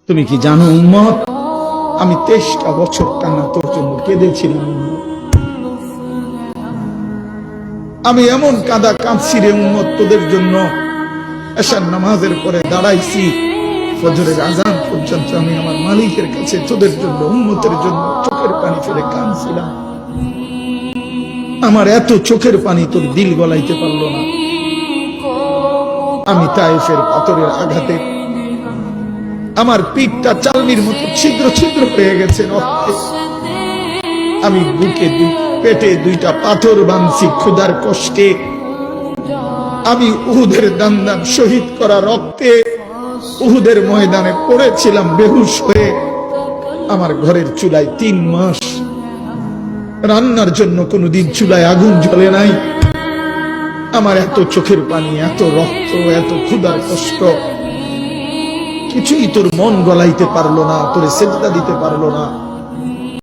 তুমি কি জানো উম্মত, আমি 23টা বছর টানা তোর জন্য কেঁদেছিলাম। আমি এমন কাঁদা কাঁদছি রে উম্মত তোদের জন্য। এশার নামাজের পরে দাঁড়াইছি, ফজরের আজান পর্যন্ত আমি আমার মালিকের কাছে তোদের জন্য, উম্মতের জন্য চোখের পানি ফেলে কাঁদছিলাম। আমার এত চোখের পানি তোর দিল গলাইতে পারলো না। আমি তায়েফের পাথরের আঘাতে আমার পিঠটা চালনির মতো ছিদ্র ছিদ্র হয়ে গেছে রক্তে। আমি বুকে পেটে 2টা পাথর বাঁধছি ক্ষুধার কষ্টে। আমি উহুদের দান্দান শহীদ করা রক্তে উহুদের ময়দানে পড়েছিলাম বেহুশ হয়ে। আমার ঘরের চুলায় 3 মাস রান্নার জন্য কোনোদিন চুলায় আগুন জ্বলে নাই। আমার এত চোখের পানি, এত রক্ত, এত ক্ষুধার কষ্ট, কিছুই তোর মন গলাইতে পারলো না, তোরে সেজদা দিতে পারলো না।